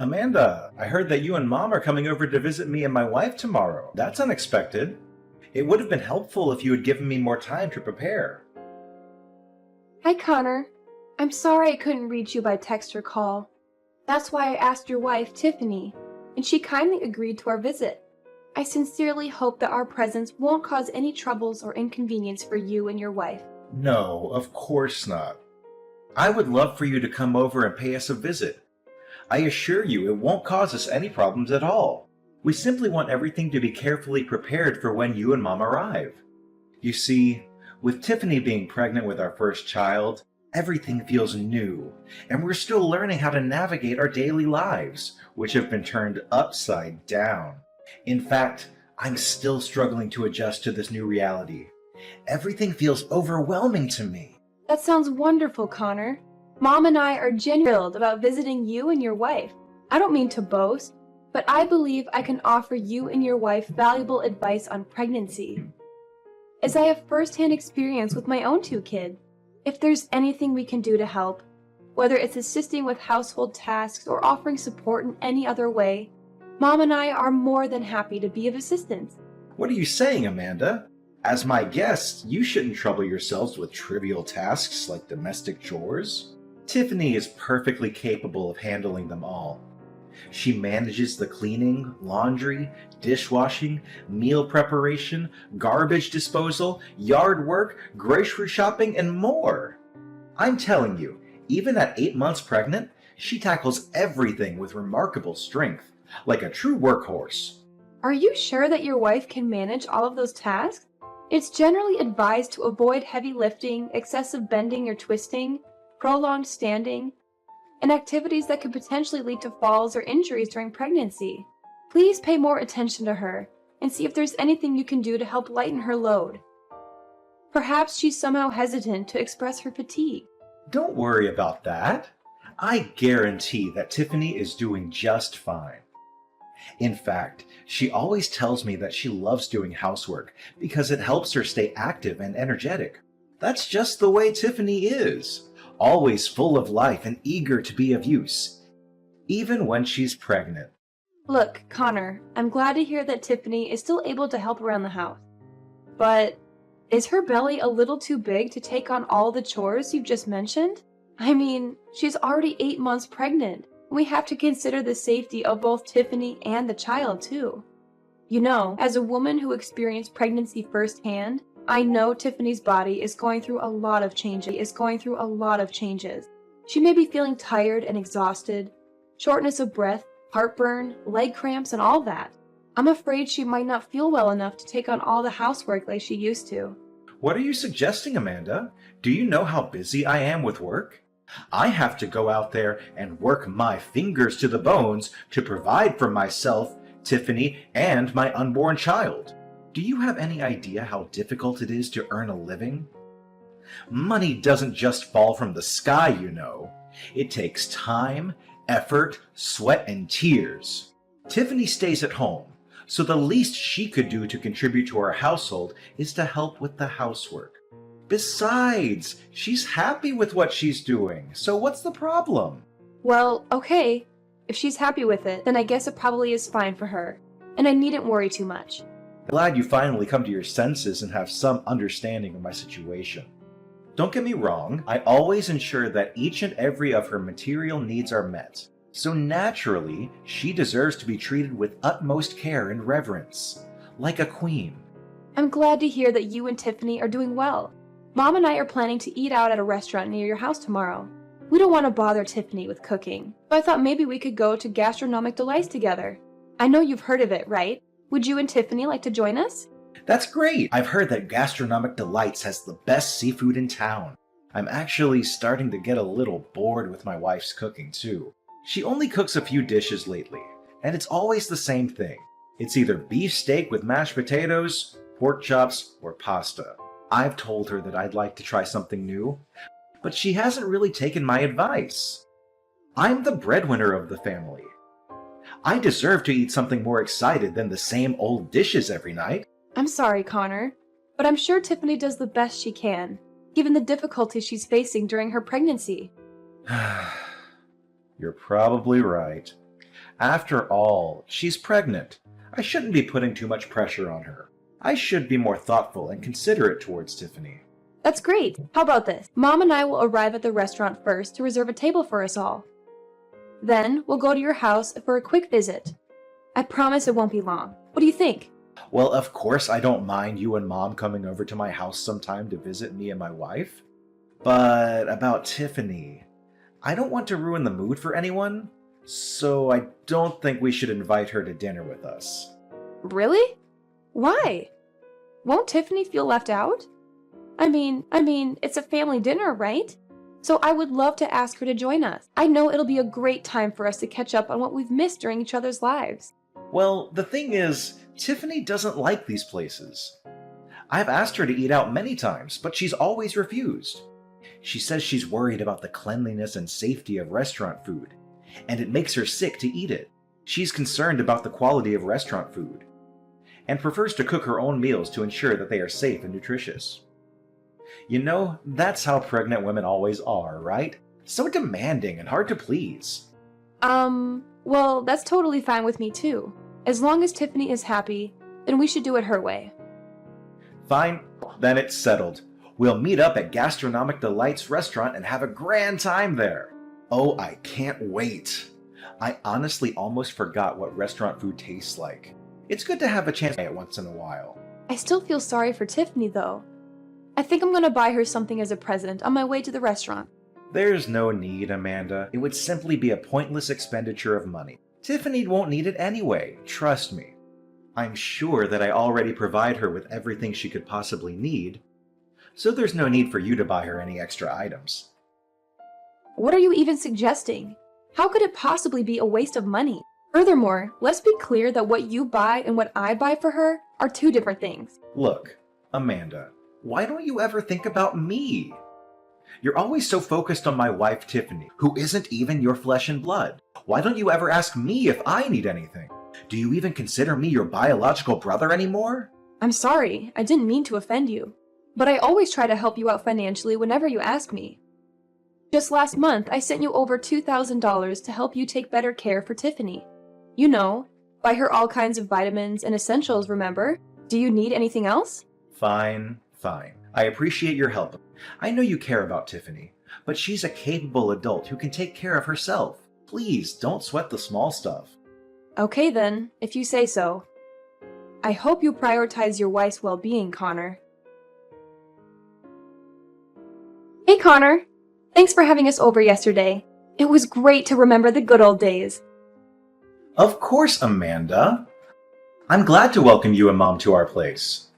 Amanda, I heard that you and Mom are coming over to visit me and my wife tomorrow. That's unexpected. It would have been helpful if you had given me more time to prepare. Hi, Connor. I'm sorry I couldn't reach you by text or call. That's why I asked your wife, Tiffany, and she kindly agreed to our visit. I sincerely hope that our presence won't cause any troubles or inconvenience for you and your wife. No, of course not. I would love for you to come over and pay us a visit. I assure you it won't cause us any problems at all. We simply want everything to be carefully prepared for when you and Mom arrive. You see, with Tiffany being pregnant with our first child, everything feels new, and we're still learning how to navigate our daily lives, which have been turned upside down. In fact, I'm still struggling to adjust to this new reality. Everything feels overwhelming to me. That sounds wonderful, Connor. Mom and I are genuinely thrilled about visiting you and your wife. I don't mean to boast, but I believe I can offer you and your wife valuable advice on pregnancy, as I have first-hand experience with my own two kids. If there's anything we can do to help, whether it's assisting with household tasks or offering support in any other way, Mom and I are more than happy to be of assistance. What are you saying, Amanda? As my guests, you shouldn't trouble yourselves with trivial tasks like domestic chores. Tiffany is perfectly capable of handling them all. She manages the cleaning, laundry, dishwashing, meal preparation, garbage disposal, yard work, grocery shopping, and more. I'm telling you, even at 8 months pregnant, she tackles everything with remarkable strength, like a true workhorse. Are you sure that your wife can manage all of those tasks? It's generally advised to avoid heavy lifting, excessive bending or twisting, prolonged standing, and activities that could potentially lead to falls or injuries during pregnancy. Please pay more attention to her and see if there's anything you can do to help lighten her load. Perhaps she's somehow hesitant to express her fatigue. Don't worry about that. I guarantee that Tiffany is doing just fine. In fact, she always tells me that she loves doing housework because it helps her stay active and energetic. That's just the way Tiffany is, always full of life and eager to be of use, even when she's pregnant. Look, Connor, I'm glad to hear that Tiffany is still able to help around the house. But is her belly a little too big to take on all the chores you've just mentioned? I mean, she's already 8 months pregnant. We have to consider the safety of both Tiffany and the child, too. You know, as a woman who experienced pregnancy firsthand, I know Tiffany's body is going through a lot of changes. She may be feeling tired and exhausted, shortness of breath, heartburn, leg cramps, and all that. I'm afraid she might not feel well enough to take on all the housework like she used to. What are you suggesting, Amanda? Do you know how busy I am with work? I have to go out there and work my fingers to the bones to provide for myself, Tiffany, and my unborn child. Do you have any idea how difficult it is to earn a living? Money doesn't just fall from the sky, you know. It takes time, effort, sweat, and tears. Tiffany stays at home, so the least she could do to contribute to our household is to help with the housework. Besides, she's happy with what she's doing, so what's the problem? Well, okay. If she's happy with it, then I guess it probably is fine for her, and I needn't worry too much. I'm glad you finally come to your senses and have some understanding of my situation. Don't get me wrong, I always ensure that each and every of her material needs are met. So naturally, she deserves to be treated with utmost care and reverence, like a queen. I'm glad to hear that you and Tiffany are doing well. Mom and I are planning to eat out at a restaurant near your house tomorrow. We don't want to bother Tiffany with cooking, but I thought maybe we could go to Gastronomic Delights together. I know you've heard of it, right? Would you and Tiffany like to join us? That's great! I've heard that Gastronomic Delights has the best seafood in town. I'm actually starting to get a little bored with my wife's cooking, too. She only cooks a few dishes lately, and it's always the same thing. It's either beef steak with mashed potatoes, pork chops, or pasta. I've told her that I'd like to try something new, but she hasn't really taken my advice. I'm the breadwinner of the family. I deserve to eat something more excited than the same old dishes every night. I'm sorry, Connor, but I'm sure Tiffany does the best she can, given the difficulties she's facing during her pregnancy. You're probably right. After all, she's pregnant. I shouldn't be putting too much pressure on her. I should be more thoughtful and considerate towards Tiffany. That's great. How about this? Mom and I will arrive at the restaurant first to reserve a table for us all. Then we'll go to your house for a quick visit. I promise it won't be long. What do you think? Well, of course I don't mind you and Mom coming over to my house sometime to visit me and my wife. But about Tiffany, I don't want to ruin the mood for anyone, so I don't think we should invite her to dinner with us. Really? Why? Won't Tiffany feel left out? I mean, it's a family dinner, right? So I would love to ask her to join us. I know it'll be a great time for us to catch up on what we've missed during each other's lives. Well, the thing is, Tiffany doesn't like these places. I've asked her to eat out many times, but she's always refused. She says she's worried about the cleanliness and safety of restaurant food, and it makes her sick to eat it. She's concerned about the quality of restaurant food, and prefers to cook her own meals to ensure that they are safe and nutritious. You know, that's how pregnant women always are, right? So demanding and hard to please. Well, that's totally fine with me too. As long as Tiffany is happy, then we should do it her way. Fine, then it's settled. We'll meet up at Gastronomic Delights restaurant and have a grand time there. Oh, I can't wait. I honestly almost forgot what restaurant food tastes like. It's good to have a chance to try it once in a while. I still feel sorry for Tiffany though. I think I'm gonna buy her something as a present on my way to the restaurant. There's no need, Amanda. It would simply be a pointless expenditure of money. Tiffany won't need it anyway, trust me. I'm sure that I already provide her with everything she could possibly need, so there's no need for you to buy her any extra items. What are you even suggesting? How could it possibly be a waste of money? Furthermore, let's be clear that what you buy and what I buy for her are two different things. Look, Amanda, why don't you ever think about me? You're always so focused on my wife, Tiffany, who isn't even your flesh and blood. Why don't you ever ask me if I need anything? Do you even consider me your biological brother anymore? I'm sorry, I didn't mean to offend you. But I always try to help you out financially whenever you ask me. Just last month, I sent you over $2,000 to help you take better care for Tiffany. You know, buy her all kinds of vitamins and essentials, remember? Do you need anything else? Fine. I appreciate your help. I know you care about Tiffany, but she's a capable adult who can take care of herself. Please, don't sweat the small stuff. Okay then, if you say so. I hope you prioritize your wife's well-being, Connor. Hey Connor! Thanks for having us over yesterday. It was great to remember the good old days. Of course, Amanda. I'm glad to welcome you and Mom to our place.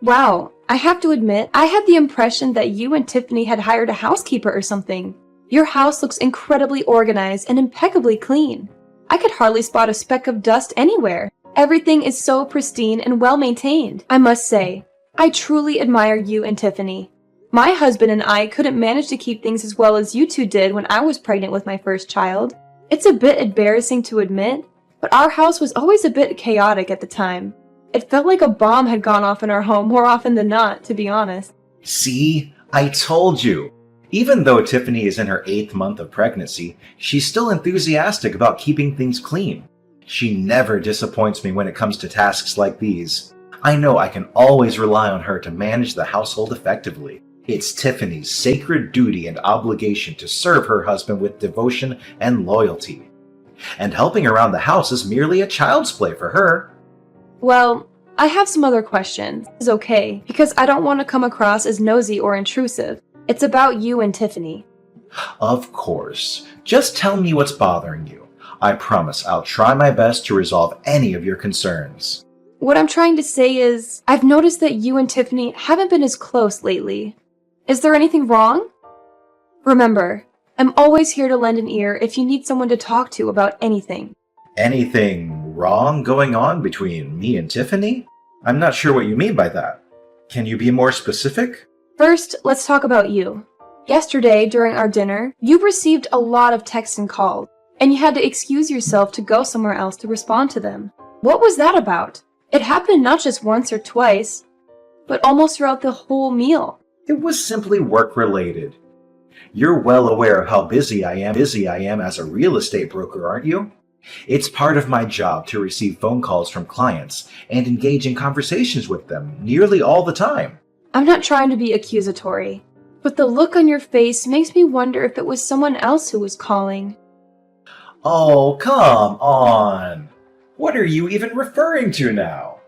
Wow, I have to admit, I had the impression that you and Tiffany had hired a housekeeper or something. Your house looks incredibly organized and impeccably clean. I could hardly spot a speck of dust anywhere. Everything is so pristine and well maintained. I must say, I truly admire you and Tiffany. My husband and I couldn't manage to keep things as well as you two did when I was pregnant with my first child. It's a bit embarrassing to admit, but our house was always a bit chaotic at the time. It felt like a bomb had gone off in our home more often than not, to be honest. See? I told you. Even though Tiffany is in her 8th month of pregnancy, she's still enthusiastic about keeping things clean. She never disappoints me when it comes to tasks like these. I know I can always rely on her to manage the household effectively. It's Tiffany's sacred duty and obligation to serve her husband with devotion and loyalty. And helping around the house is merely a child's play for her. Well, I have some other questions. It's okay, because I don't want to come across as nosy or intrusive. It's about you and Tiffany. Of course. Just tell me what's bothering you. I promise I'll try my best to resolve any of your concerns. What I'm trying to say is, I've noticed that you and Tiffany haven't been as close lately. Is there anything wrong? Remember, I'm always here to lend an ear if you need someone to talk to about anything. Anything wrong going on between me and Tiffany? I'm not sure what you mean by that. Can you be more specific? First, let's talk about you. Yesterday, during our dinner, you received a lot of texts and calls, and you had to excuse yourself to go somewhere else to respond to them. What was that about? It happened not just once or twice, but almost throughout the whole meal. It was simply work-related. You're well aware of how busy I am as a real estate broker, aren't you? It's part of my job to receive phone calls from clients and engage in conversations with them nearly all the time. I'm not trying to be accusatory, but the look on your face makes me wonder if it was someone else who was calling. Oh, come on. What are you even referring to now?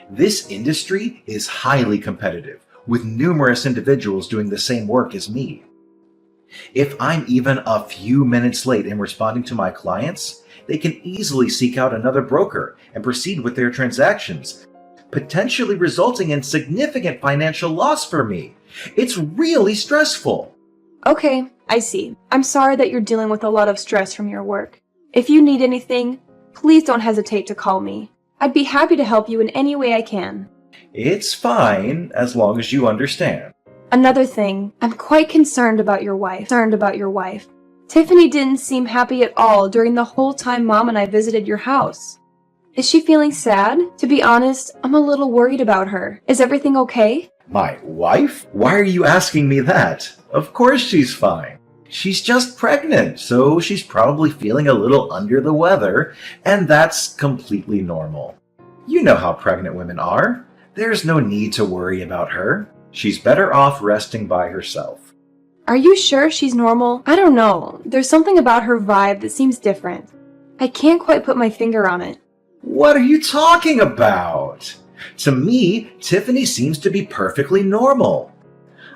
This industry is highly competitive, with numerous individuals doing the same work as me. If I'm even a few minutes late in responding to my clients, they can easily seek out another broker and proceed with their transactions, potentially resulting in significant financial loss for me. It's really stressful. Okay, I see. I'm sorry that you're dealing with a lot of stress from your work. If you need anything, please don't hesitate to call me. I'd be happy to help you in any way I can. It's fine as long as you understand. Another thing, I'm quite concerned about your wife. Tiffany didn't seem happy at all during the whole time Mom and I visited your house. Is she feeling sad? To be honest, I'm a little worried about her. Is everything okay? My wife? Why are you asking me that? Of course she's fine. She's just pregnant, so she's probably feeling a little under the weather, and that's completely normal. You know how pregnant women are. There's no need to worry about her. She's better off resting by herself. Are you sure she's normal? I don't know. There's something about her vibe that seems different. I can't quite put my finger on it. What are you talking about? To me, Tiffany seems to be perfectly normal.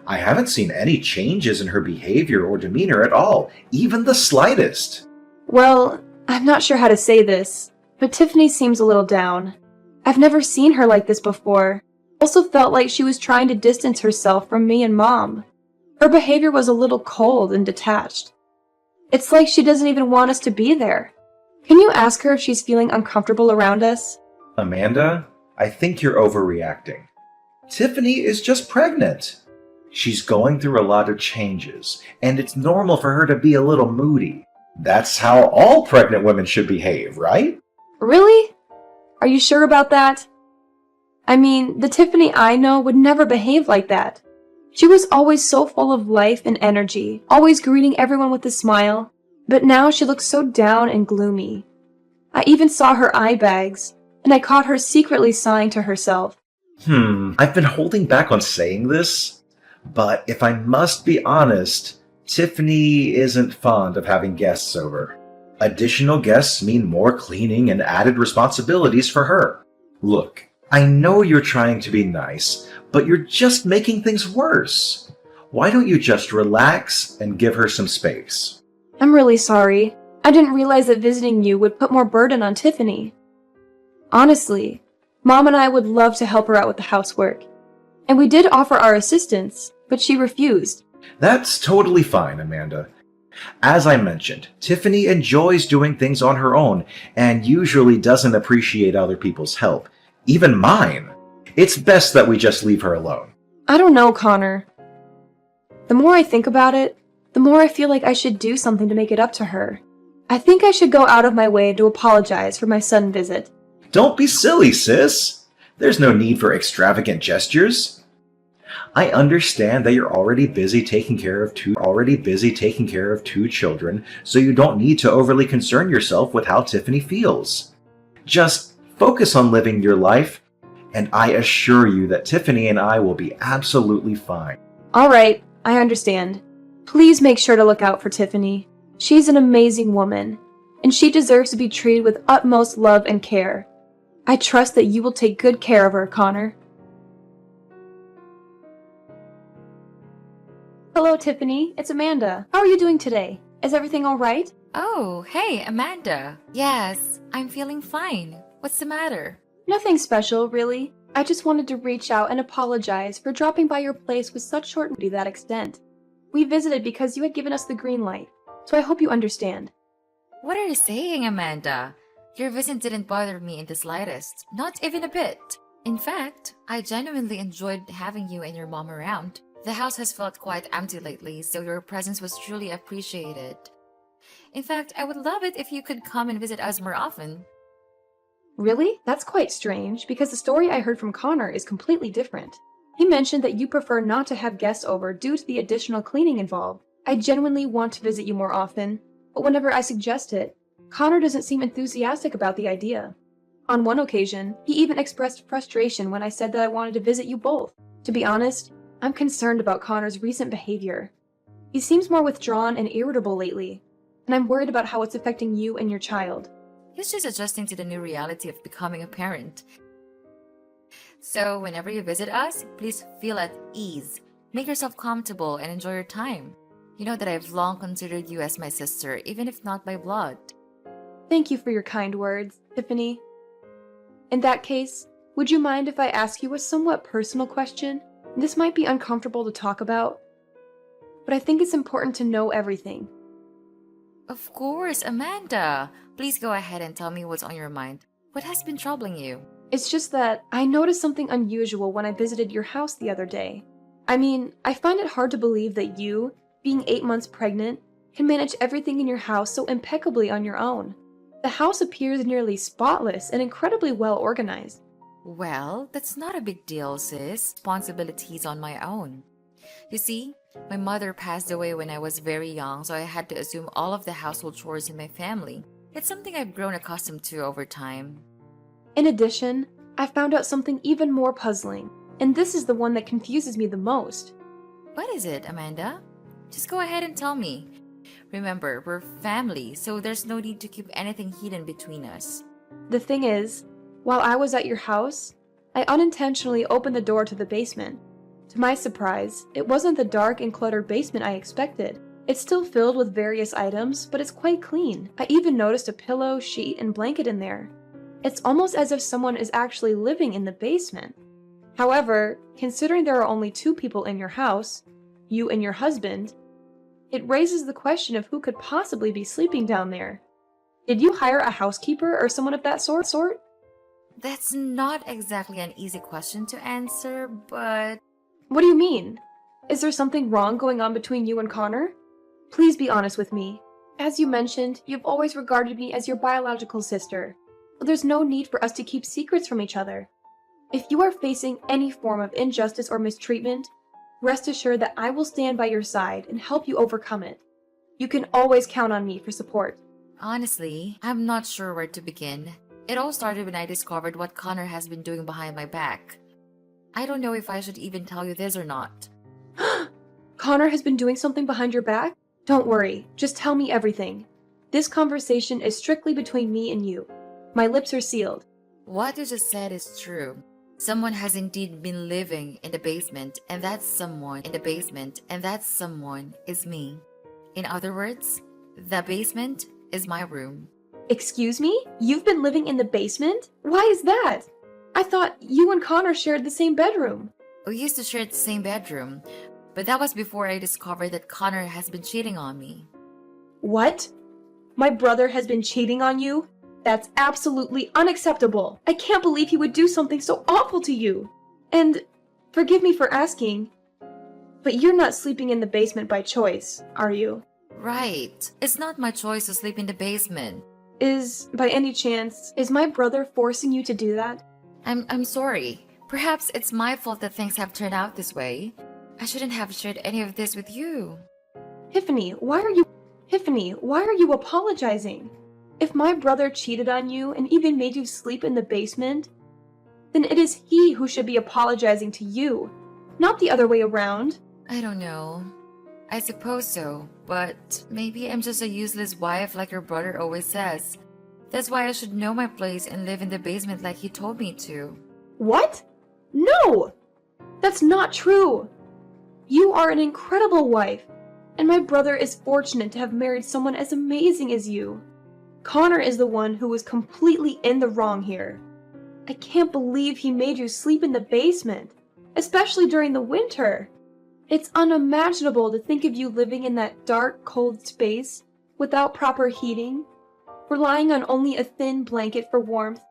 I haven't seen any changes in her behavior or demeanor at all, even the slightest. Well, I'm not sure how to say this, but Tiffany seems a little down. I've never seen her like this before. Also felt like she was trying to distance herself from me and Mom. Her behavior was a little cold and detached. It's like she doesn't even want us to be there. Can you ask her if she's feeling uncomfortable around us? Amanda, I think you're overreacting. Tiffany is just pregnant. She's going through a lot of changes, and it's normal for her to be a little moody. That's how all pregnant women should behave, right? Really? Are you sure about that? I mean, the Tiffany I know would never behave like that. She was always so full of life and energy, always greeting everyone with a smile, but now she looks so down and gloomy. I even saw her eye bags, and I caught her secretly sighing to herself. I've been holding back on saying this, but if I must be honest, Tiffany isn't fond of having guests over. Additional guests mean more cleaning and added responsibilities for her. Look, I know you're trying to be nice, but you're just making things worse. Why don't you just relax and give her some space? I'm really sorry. I didn't realize that visiting you would put more burden on Tiffany. Honestly, Mom and I would love to help her out with the housework. And we did offer our assistance, but she refused. That's totally fine, Amanda. As I mentioned, Tiffany enjoys doing things on her own and usually doesn't appreciate other people's help, even mine. It's best that we just leave her alone. I don't know, Connor. The more I think about it, the more I feel like I should do something to make it up to her. I think I should go out of my way to apologize for my sudden visit. Don't be silly, sis. There's no need for extravagant gestures. I understand that you're already busy taking care of two children, so you don't need to overly concern yourself with how Tiffany feels. Just focus on living your life, and I assure you that Tiffany and I will be absolutely fine. All right, I understand. Please make sure to look out for Tiffany. She's an amazing woman, and she deserves to be treated with utmost love and care. I trust that you will take good care of her, Connor. Hello, Tiffany. It's Amanda. How are you doing today? Is everything all right? Oh, hey, Amanda. Yes, I'm feeling fine. What's the matter? Nothing special, really. I just wanted to reach out and apologize for dropping by your place with such short notice to that extent. We visited because you had given us the green light, so I hope you understand. What are you saying, Amanda? Your visit didn't bother me in the slightest, not even a bit. In fact, I genuinely enjoyed having you and your mom around. The house has felt quite empty lately, so your presence was truly appreciated. In fact, I would love it if you could come and visit us more often. Really? That's quite strange, because the story I heard from Connor is completely different. He mentioned that you prefer not to have guests over due to the additional cleaning involved. I genuinely want to visit you more often, but whenever I suggest it, Connor doesn't seem enthusiastic about the idea. On one occasion, he even expressed frustration when I said that I wanted to visit you both. To be honest, I'm concerned about Connor's recent behavior. He seems more withdrawn and irritable lately, and I'm worried about how it's affecting you and your child. He's just adjusting to the new reality of becoming a parent. So, whenever you visit us, please feel at ease. Make yourself comfortable and enjoy your time. You know that I've long considered you as my sister, even if not by blood. Thank you for your kind words, Tiffany. In that case, would you mind if I ask you a somewhat personal question? This might be uncomfortable to talk about, but I think it's important to know everything. Of course, Amanda. Please go ahead and tell me what's on your mind. What has been troubling you? It's just that I noticed something unusual when I visited your house the other day. I mean, I find it hard to believe that you, being 8 months pregnant, can manage everything in your house so impeccably on your own. The house appears nearly spotless and incredibly well organized. Well, that's not a big deal, sis. Responsibilities on my own. You see, my mother passed away when I was very young, so I had to assume all of the household chores in my family. It's something I've grown accustomed to over time. In addition, I found out something even more puzzling, and this is the one that confuses me the most. What is it, Amanda? Just go ahead and tell me. Remember, we're family, so there's no need to keep anything hidden between us. The thing is, while I was at your house, I unintentionally opened the door to the basement. To my surprise, it wasn't the dark and cluttered basement I expected. It's still filled with various items, but it's quite clean. I even noticed a pillow, sheet, and blanket in there. It's almost as if someone is actually living in the basement. However, considering there are only 2 people in your house, you and your husband, it raises the question of who could possibly be sleeping down there. Did you hire a housekeeper or someone of that sort? That's not exactly an easy question to answer, but... What do you mean? Is there something wrong going on between you and Connor? Please be honest with me. As you mentioned, you've always regarded me as your biological sister. There's no need for us to keep secrets from each other. If you are facing any form of injustice or mistreatment, rest assured that I will stand by your side and help you overcome it. You can always count on me for support. Honestly, I'm not sure where to begin. It all started when I discovered what Connor has been doing behind my back. I don't know if I should even tell you this or not. Connor has been doing something behind your back? Don't worry, just tell me everything. This conversation is strictly between me and you. My lips are sealed. What you just said is true. Someone has indeed been living in the basement, and that someone in the basement, and that someone is me. In other words, the basement is my room. Excuse me? You've been living in the basement? Why is that? I thought you and Connor shared the same bedroom. We used to share the same bedroom, but that was before I discovered that Connor has been cheating on me. What? My brother has been cheating on you? That's absolutely unacceptable. I can't believe he would do something so awful to you. And forgive me for asking, but you're not sleeping in the basement by choice, are you? Right. It's not my choice to sleep in the basement. By any chance, is my brother forcing you to do that? I'm sorry. Perhaps it's my fault that things have turned out this way. I shouldn't have shared any of this with you. Tiffany, why are you apologizing? If my brother cheated on you and even made you sleep in the basement, then it is he who should be apologizing to you, not the other way around. I don't know. I suppose so, but maybe I'm just a useless wife like your brother always says. That's why I should know my place and live in the basement like he told me to. What? No! That's not true! You are an incredible wife, and my brother is fortunate to have married someone as amazing as you. Connor is the one who was completely in the wrong here. I can't believe he made you sleep in the basement, especially during the winter. It's unimaginable to think of you living in that dark, cold space without proper heating, relying on only a thin blanket for warmth.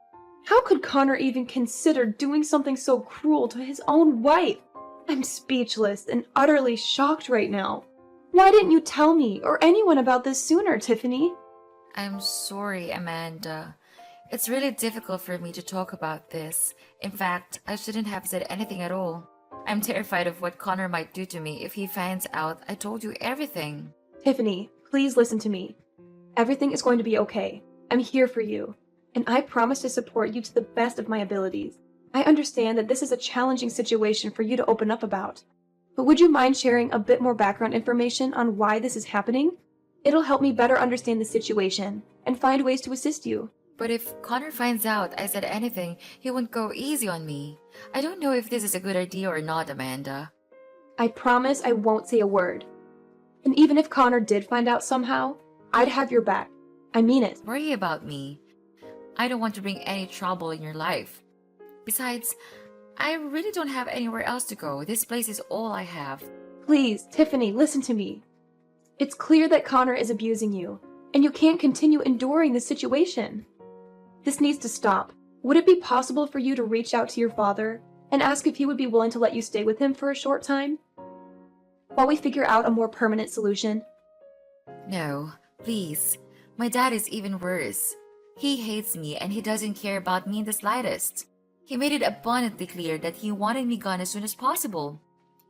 How could Connor even consider doing something so cruel to his own wife? I'm speechless and utterly shocked right now. Why didn't you tell me or anyone about this sooner, Tiffany? I'm sorry, Amanda. It's really difficult for me to talk about this. In fact, I shouldn't have said anything at all. I'm terrified of what Connor might do to me if he finds out I told you everything. Tiffany, please listen to me. Everything is going to be okay. I'm here for you, and I promise to support you to the best of my abilities. I understand that this is a challenging situation for you to open up about, but would you mind sharing a bit more background information on why this is happening? It'll help me better understand the situation and find ways to assist you. But if Connor finds out I said anything, he won't go easy on me. I don't know if this is a good idea or not, Amanda. I promise I won't say a word. And even if Connor did find out somehow, I'd have your back. I mean it. Worry about me. I don't want to bring any trouble in your life. Besides, I really don't have anywhere else to go. This place is all I have. Please, Tiffany, listen to me. It's clear that Connor is abusing you, and you can't continue enduring this situation. This needs to stop. Would it be possible for you to reach out to your father and ask if he would be willing to let you stay with him for a short time, while we figure out a more permanent solution? No, please. My dad is even worse. He hates me and he doesn't care about me in the slightest. He made it abundantly clear that he wanted me gone as soon as possible.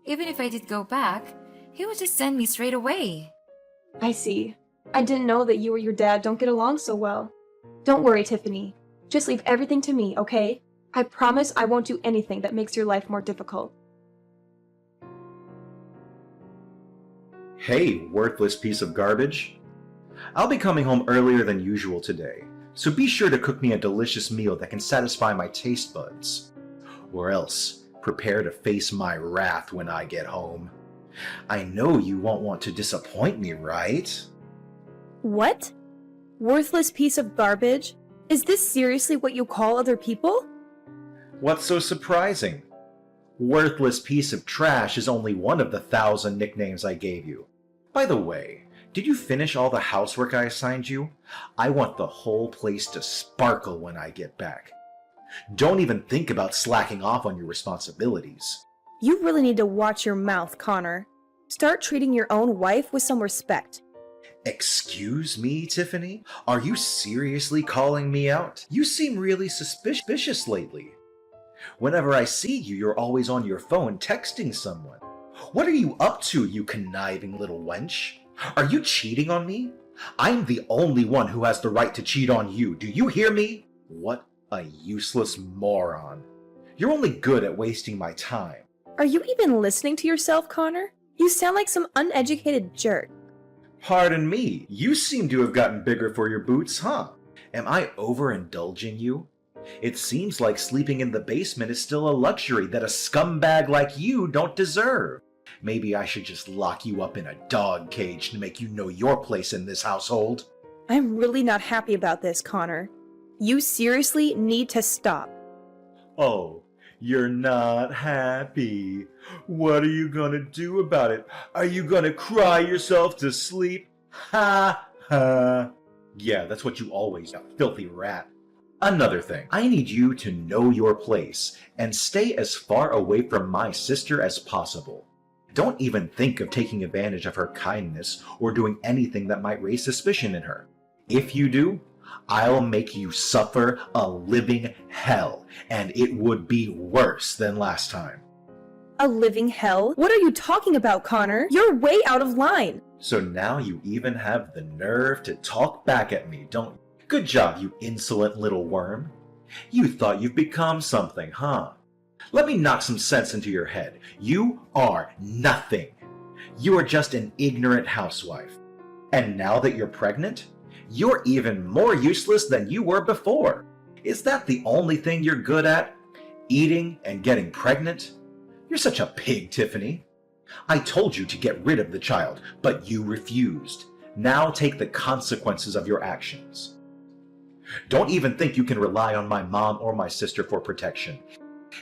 Even if I did go back, he would just send me straight away. I see. I didn't know that you or your dad don't get along so well. Don't worry, Tiffany. Just leave everything to me, okay? I promise I won't do anything that makes your life more difficult. Hey, worthless piece of garbage. I'll be coming home earlier than usual today, so be sure to cook me a delicious meal that can satisfy my taste buds. Or else, prepare to face my wrath when I get home. I know you won't want to disappoint me, right? What? Worthless piece of garbage? Is this seriously what you call other people? What's so surprising? Worthless piece of trash is only one of the 1,000 nicknames I gave you. By the way, did you finish all the housework I assigned you? I want the whole place to sparkle when I get back. Don't even think about slacking off on your responsibilities. You really need to watch your mouth, Connor. Start treating your own wife with some respect. Excuse me, Tiffany? Are you seriously calling me out? You seem really suspicious lately. Whenever I see you, you're always on your phone texting someone. What are you up to, you conniving little wench? Are you cheating on me? I'm the only one who has the right to cheat on you. Do you hear me? What a useless moron. You're only good at wasting my time. Are you even listening to yourself, Connor? You sound like some uneducated jerk. Pardon me, you seem to have gotten bigger for your boots, huh? Am I overindulging you? It seems like sleeping in the basement is still a luxury that a scumbag like you don't deserve. Maybe I should just lock you up in a dog cage to make you know your place in this household. I'm really not happy about this, Connor. You seriously need to stop. Oh, you're not happy. What are you gonna do about it? Are you gonna cry yourself to sleep? Ha ha. Yeah, that's what you always do, filthy rat. Another thing, I need you to know your place and stay as far away from my sister as possible. Don't even think of taking advantage of her kindness or doing anything that might raise suspicion in her. If you do, I'll make you suffer a living hell, and it would be worse than last time. A living hell? What are you talking about, Connor? You're way out of line. So now you even have the nerve to talk back at me, don't you? Good job, you insolent little worm. You thought you've become something, huh? Let me knock some sense into your head. You are nothing. You are just an ignorant housewife. And now that you're pregnant, you're even more useless than you were before. Is that the only thing you're good at? Eating and getting pregnant? You're such a pig, Tiffany. I told you to get rid of the child, but you refused. Now take the consequences of your actions. Don't even think you can rely on my mom or my sister for protection.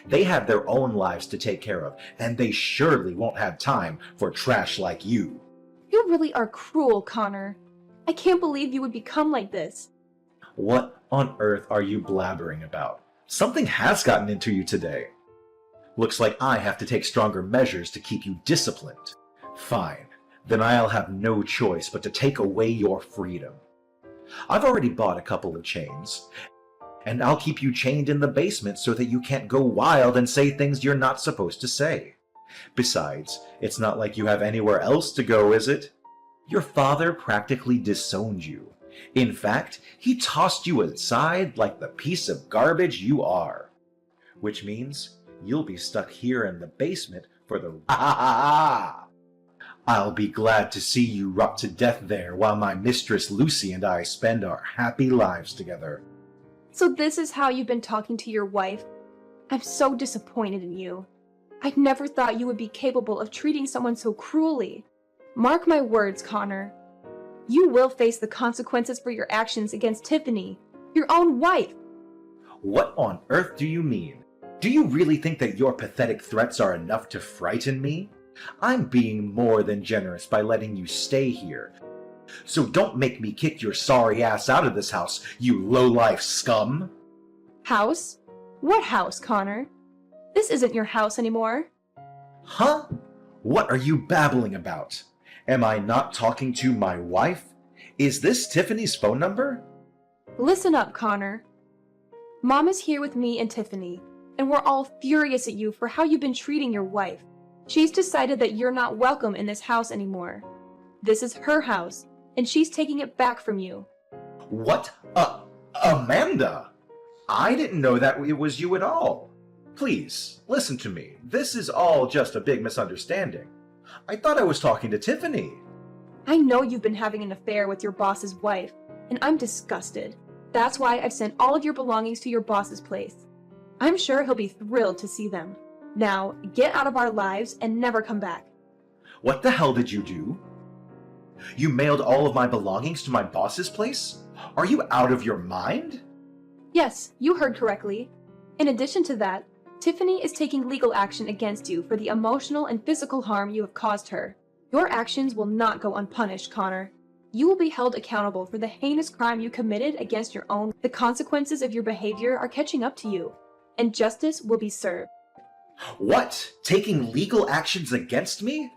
They have their own lives to take care of, and they surely won't have time for trash like you. You really are cruel, Connor. I can't believe you would become like this. What on earth are you blabbering about? Something has gotten into you today. Looks like I have to take stronger measures to keep you disciplined. Fine, then I'll have no choice but to take away your freedom. I've already bought a couple of chains, and I'll keep you chained in the basement so that you can't go wild and say things you're not supposed to say. Besides, it's not like you have anywhere else to go, is it? Your father practically disowned you. In fact, he tossed you aside like the piece of garbage you are. Which means you'll be stuck here in the basement for the I'll be glad to see you rot to death there while my mistress Lucy and I spend our happy lives together. So this is how you've been talking to your wife? I'm so disappointed in you. I never thought you would be capable of treating someone so cruelly. Mark my words, Connor. You will face the consequences for your actions against Tiffany, your own wife. What on earth do you mean? Do you really think that your pathetic threats are enough to frighten me? I'm being more than generous by letting you stay here. So don't make me kick your sorry ass out of this house, you low-life scum! House? What house, Connor? This isn't your house anymore. Huh? What are you babbling about? Am I not talking to my wife? Is this Tiffany's phone number? Listen up, Connor. Mom is here with me and Tiffany, and we're all furious at you for how you've been treating your wife. She's decided that you're not welcome in this house anymore. This is her house, and she's taking it back from you. What? Amanda? I didn't know that it was you at all. Please, listen to me. This is all just a big misunderstanding. I thought I was talking to Tiffany. I know you've been having an affair with your boss's wife, and I'm disgusted. That's why I've sent all of your belongings to your boss's place. I'm sure he'll be thrilled to see them. Now, get out of our lives and never come back. What the hell did you do? You mailed all of my belongings to my boss's place? Are you out of your mind? Yes, you heard correctly. In addition to that, Tiffany is taking legal action against you for the emotional and physical harm you have caused her. Your actions will not go unpunished, Connor. You will be held accountable for the heinous crime you committed against your own. The consequences of your behavior are catching up to you, and justice will be served. What? Taking legal actions against me?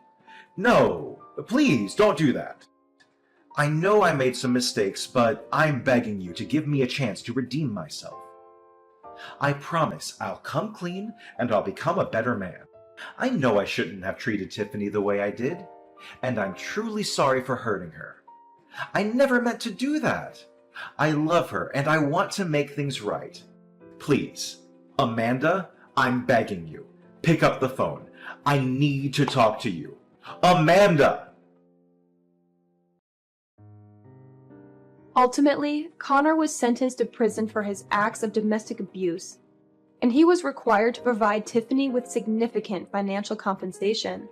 No, please don't do that. I know I made some mistakes, but I'm begging you to give me a chance to redeem myself. I promise I'll come clean and I'll become a better man. I know I shouldn't have treated Tiffany the way I did, and I'm truly sorry for hurting her. I never meant to do that. I love her and I want to make things right. Please, Amanda, I'm begging you. Pick up the phone. I need to talk to you. Amanda! Ultimately, Connor was sentenced to prison for his acts of domestic abuse, and he was required to provide Tiffany with significant financial compensation.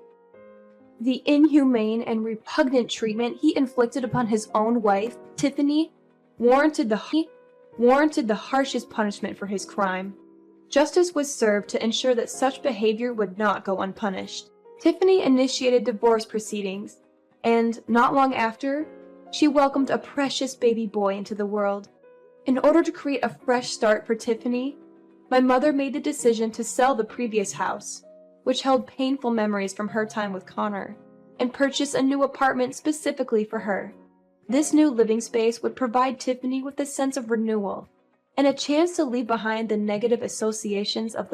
The inhumane and repugnant treatment he inflicted upon his own wife, Tiffany, warranted the harshest punishment for his crime. Justice was served to ensure that such behavior would not go unpunished. Tiffany initiated divorce proceedings, and not long after, she welcomed a precious baby boy into the world. In order to create a fresh start for Tiffany, my mother made the decision to sell the previous house, which held painful memories from her time with Connor, and purchase a new apartment specifically for her. This new living space would provide Tiffany with a sense of renewal and a chance to leave behind the negative associations of the